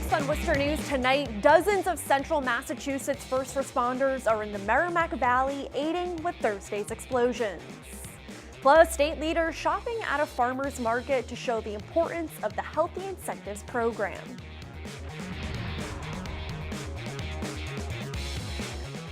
Next on Worcester News tonight, dozens of central Massachusetts first responders are in the Merrimack Valley aiding with Thursday's explosions. Plus, state leaders shopping at a farmer's market to show the importance of the Healthy Incentives Program.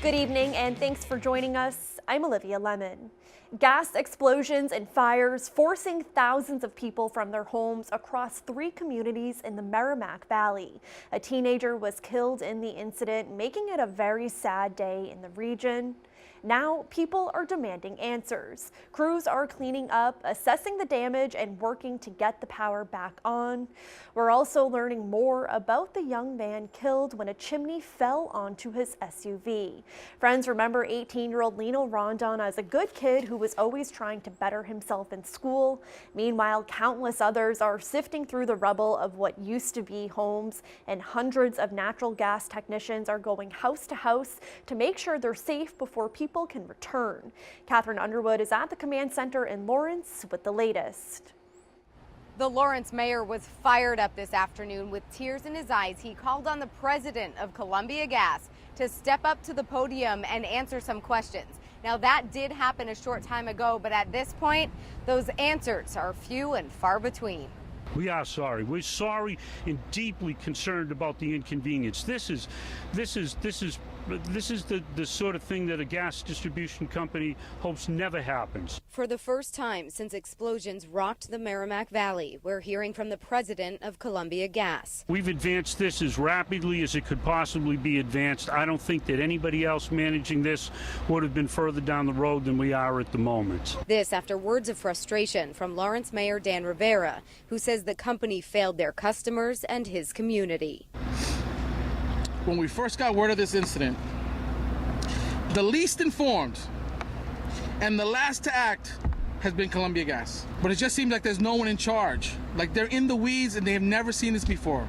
Good evening and thanks for joining us. I'm Olivia Lemon. Gas explosions and fires forcing thousands of people from their homes across 3 communities in the Merrimack Valley. A teenager was killed in the incident, making it a very sad day in the region. Now, people are demanding answers. Crews are cleaning up, assessing the damage, and working to get the power back on. We're also learning more about the young man killed when a chimney fell onto his SUV. Friends remember 18-year-old Lino Rondon as a good kid who was always trying to better himself in school. Meanwhile, countless others are sifting through the rubble of what used to be homes, and hundreds of natural gas technicians are going house to house to make sure they're safe before people can return. Catherine Underwood is at the command center in Lawrence with the latest. The Lawrence mayor was fired up this afternoon. With tears in his eyes, he called on the president of Columbia Gas to step up to the podium and answer some questions. Now, that did happen a short time ago, but at this point, those answers are few and far between. We are sorry. We're sorry and deeply concerned about the inconvenience. This is the sort of thing that a gas distribution company hopes never happens. For the first time since explosions rocked the Merrimack Valley, we're hearing from the president of Columbia Gas. We've advanced this as rapidly as it could possibly be advanced. I don't think that anybody else managing this would have been further down the road than we are at the moment. This after words of frustration from Lawrence Mayor Dan Rivera, who says the company failed their customers and his community. When we first got word of this incident, the least informed and the last to act has been Columbia Gas. But it just seems like there's no one in charge. Like they're in the weeds and they have never seen this before.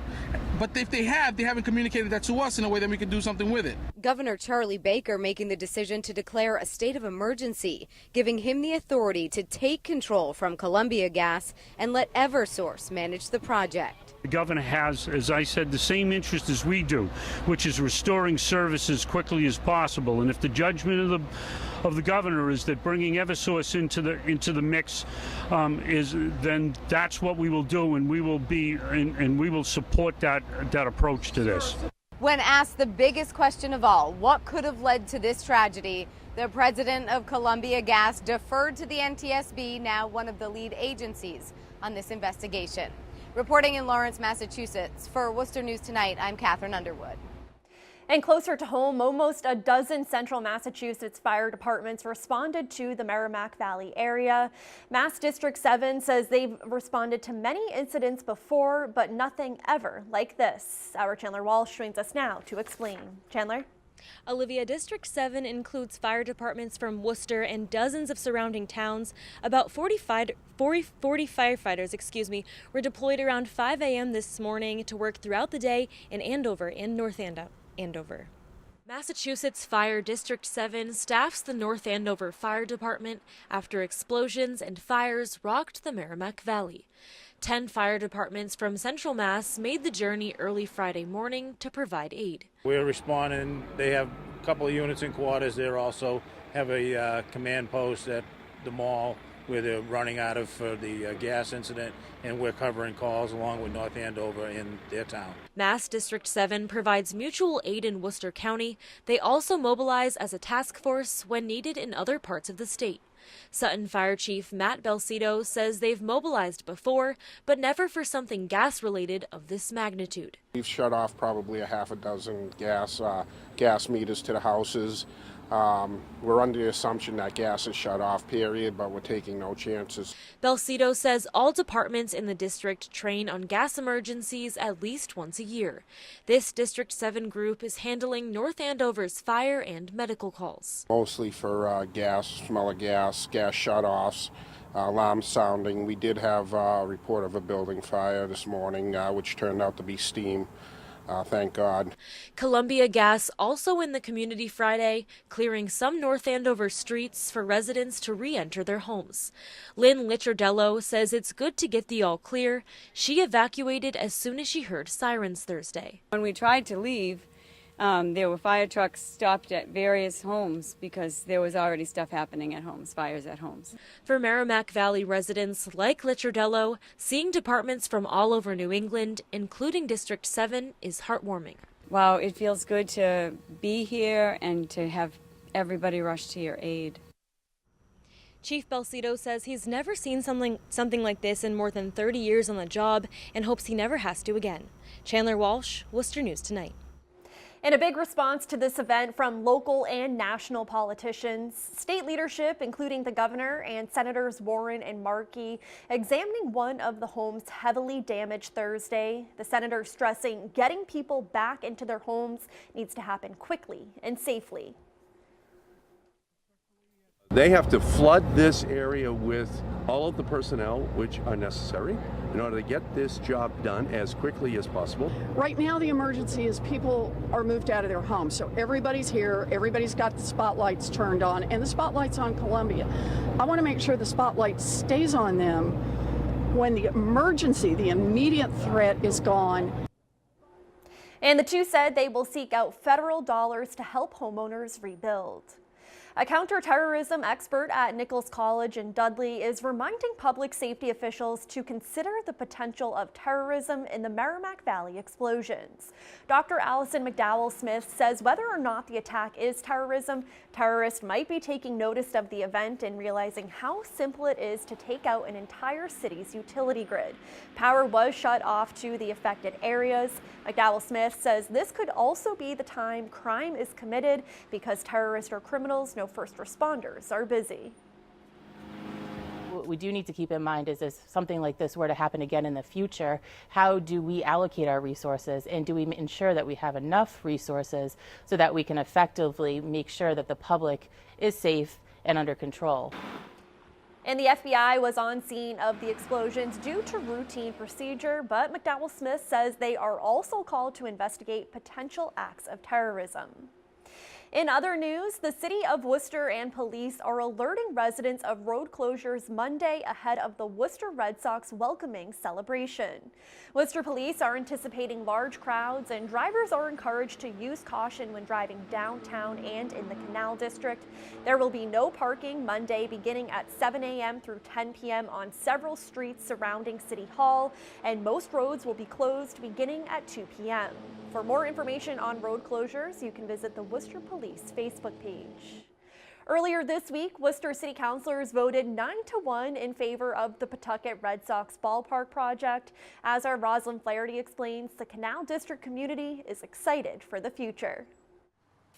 But if they have, they haven't communicated that to us in a way that we can do something with it. Governor Charlie Baker making the decision to declare a state of emergency, giving him the authority to take control from Columbia Gas and let Eversource manage the project. The governor has, as I said, the same interest as we do, which is restoring service as quickly as possible. And if the judgment of the governor is that bringing Eversource into the mix then that's what we will do, and we will we will support that approach to this. When asked the biggest question of all, what could have led to this tragedy, the president of Columbia Gas deferred to the NTSB, now one of the lead agencies on this investigation. Reporting in Lawrence, Massachusetts, for Worcester News Tonight, I'm Catherine Underwood. And closer to home, almost a dozen central Massachusetts fire departments responded to the Merrimack Valley area. Mass District 7 says they've responded to many incidents before, but nothing ever like this. Our Chandler Walsh joins us now to explain. Chandler? Olivia, District 7 includes fire departments from Worcester and dozens of surrounding towns. About 40 firefighters, were deployed around 5 a.m. this morning to work throughout the day in Andover and North Andover. Massachusetts Fire District 7 staffs the North Andover Fire Department after explosions and fires rocked the Merrimack Valley. 10 fire departments from Central Mass made the journey early Friday morning to provide aid. We're responding. They have a couple of units in quarters. They also have a command post at the mall where they're running out of the gas incident, and we're covering calls along with North Andover in their town. Mass District 7 provides mutual aid in Worcester County. They also mobilize as a task force when needed in other parts of the state. Sutton Fire Chief Matt Belcito says they've mobilized before, but never for something gas-related of this magnitude. We've shut off probably a half a dozen gas meters to the houses. We're under the assumption that gas is shut off, period, but we're taking no chances. Belcito says all departments in the district train on gas emergencies at least once a year. This District 7 group is handling North Andover's fire and medical calls. Mostly for gas, smell of gas shut-offs, alarm sounding. We did have a report of a building fire this morning, which turned out to be steam. thank God. Columbia Gas also in the community Friday, clearing some North Andover streets for residents to re-enter their homes. Lynn Lichardello says it's good to get the all clear. She evacuated as soon as she heard sirens Thursday. When we tried to leave, there were fire trucks stopped at various homes because there was already stuff happening at homes, fires at homes. For Merrimack Valley residents like Lichardello, seeing departments from all over New England, including District 7, is heartwarming. Wow, it feels good to be here and to have everybody rush to your aid. Chief Belcito says he's never seen something like this in more than 30 years on the job and hopes he never has to again. Chandler Walsh, Worcester News Tonight. In a big response to this event from local and national politicians, state leadership, including the governor and Senators Warren and Markey, examining one of the homes heavily damaged Thursday. The senator stressing getting people back into their homes needs to happen quickly and safely. They have to flood this area with all of the personnel which are necessary in order to get this job done as quickly as possible. Right now the emergency is people are moved out of their homes, so everybody's here, everybody's got the spotlights turned on, and the spotlight's on Columbia. I want to make sure the spotlight stays on them when the emergency, the immediate threat is gone. And the two said they will seek out federal dollars to help homeowners rebuild. A counterterrorism expert at Nichols College in Dudley is reminding public safety officials to consider the potential of terrorism in the Merrimack Valley explosions. Dr. Allison McDowell-Smith says whether or not the attack is terrorism, terrorists might be taking notice of the event and realizing how simple it is to take out an entire city's utility grid. Power was shut off to the affected areas. McDowell-Smith says this could also be the time crime is committed because terrorists or criminals know first responders are busy. What we do need to keep in mind is if something like this were to happen again in the future, how do we allocate our resources, and do we ensure that we have enough resources so that we can effectively make sure that the public is safe and under control. And the FBI was on scene of the explosions due to routine procedure, but McDowell-Smith says they are also called to investigate potential acts of terrorism. In other news, the city of Worcester and police are alerting residents of road closures Monday ahead of the Worcester Red Sox welcoming celebration. Worcester police are anticipating large crowds, and drivers are encouraged to use caution when driving downtown and in the Canal District. There will be no parking Monday beginning at 7 a.m. through 10 p.m. on several streets surrounding City Hall, and most roads will be closed beginning at 2 p.m. For more information on road closures, you can visit the Worcester Police Facebook page. Earlier this week, Worcester City Councilors voted 9-1 in favor of the Pawtucket Red Sox ballpark project. As our Rosalind Flaherty explains, the Canal District community is excited for the future.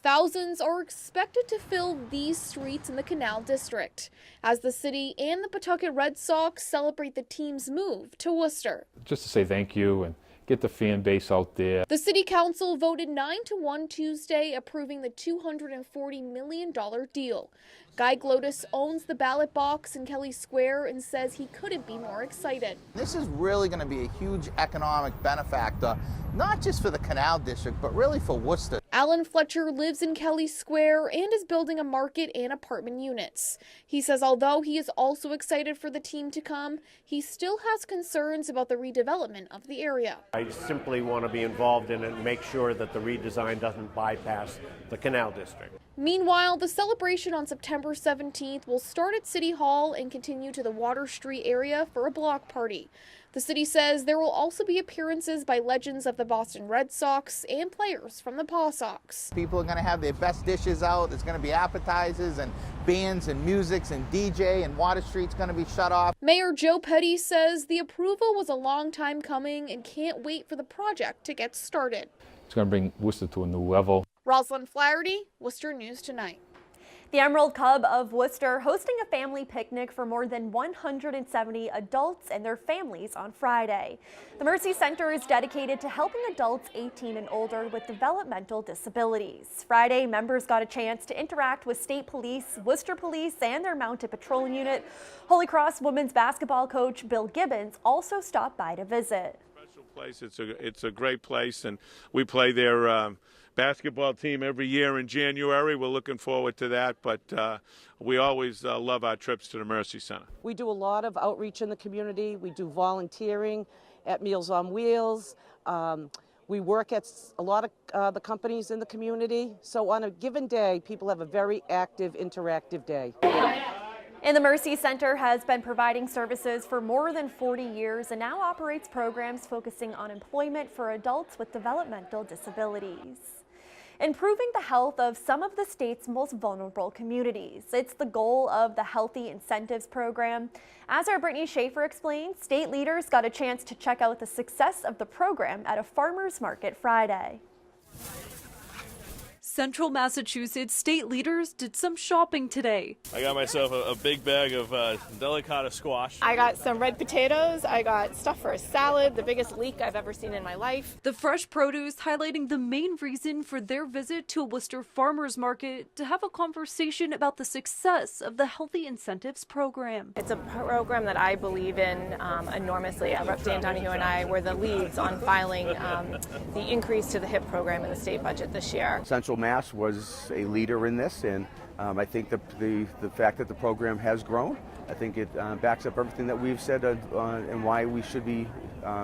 Thousands are expected to fill these streets in the Canal District as the city and the Pawtucket Red Sox celebrate the team's move to Worcester. Just to say thank you and get the fan base out there. The City Council voted 9-1 Tuesday, approving the $240 million deal. Guy Glotis owns the ballot box in Kelly Square and says he couldn't be more excited. This is really going to be a huge economic benefactor, not just for the Canal District, but really for Worcester. Alan Fletcher lives in Kelly Square and is building a market and apartment units. He says although he is also excited for the team to come, he still has concerns about the redevelopment of the area. I simply want to be involved in it and make sure that the redesign doesn't bypass the Canal District. Meanwhile, the celebration on September 17th will start at City Hall and continue to the Water Street area for a block party. The city says there will also be appearances by legends of the Boston Red Sox and players from the PawSox. People are going to have their best dishes out. There's going to be appetizers and bands and musics and DJ, and Water Street's going to be shut off. Mayor Joe Petty says the approval was a long time coming and can't wait for the project to get started. It's going to bring Worcester to a new level. Rosalind Flaherty, Worcester News Tonight. The Emerald Cub of Worcester hosting a family picnic for more than 170 adults and their families on Friday. The Mercy Center is dedicated to helping adults 18 and older with developmental disabilities. Friday, members got a chance to interact with state police, Worcester Police, and their mounted patrol unit. Holy Cross women's basketball coach Bill Gibbons also stopped by to visit. place. It's a great place, and we play their basketball team every year in January. We're looking forward to that, but we always love our trips to the Mercy Center. We do a lot of outreach in the community. We do volunteering at Meals on Wheels. We work at a lot of the companies in the community. So on a given day, people have a very active, interactive day. And the Mercy Center has been providing services for more than 40 years and now operates programs focusing on employment for adults with developmental disabilities. Improving the health of some of the state's most vulnerable communities. It's the goal of the Healthy Incentives Program. As our Brittany Schaefer explained, state leaders got a chance to check out the success of the program at a farmers market Friday. Central Massachusetts state leaders did some shopping today. I got myself a big bag of delicata squash. I got some red potatoes. I got stuff for a salad, the biggest leek I've ever seen in my life. The fresh produce highlighting the main reason for their visit to a Worcester farmers market to have a conversation about the success of the Healthy Incentives Program. It's a program that I believe in enormously. Rep. Dan Donahue and I were the leads on filing the increase to the HIP program in the state budget this year. Central Mass was a leader in this, and I think the fact that the program has grown, I think it backs up everything that we've said and why we should be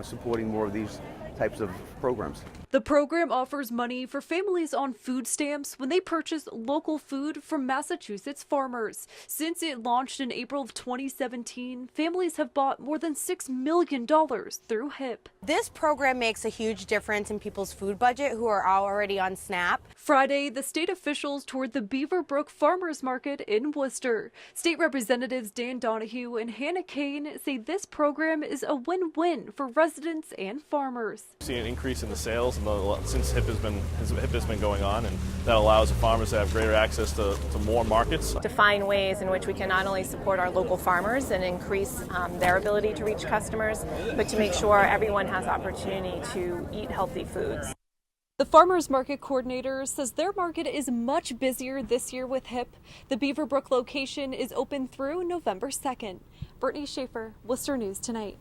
supporting more of these types of programs. The program offers money for families on food stamps when they purchase local food from Massachusetts farmers. Since it launched in April of 2017, families have bought more than $6 million through HIP. This program makes a huge difference in people's food budget who are already on SNAP. Friday, the state officials toured the Beaver Brook Farmers Market in Worcester. State Representatives Dan Donahue and Hannah Kane say this program is a win-win for residents and farmers. See an increase in the sales since HIP has been going on, and that allows the farmers to have greater access to more markets. To find ways in which we can not only support our local farmers and increase their ability to reach customers, but to make sure everyone has opportunity to eat healthy foods. The farmers market coordinator says their market is much busier this year with HIP. The Beaver Brook location is open through November 2nd. Brittany Schaefer, Worcester News Tonight.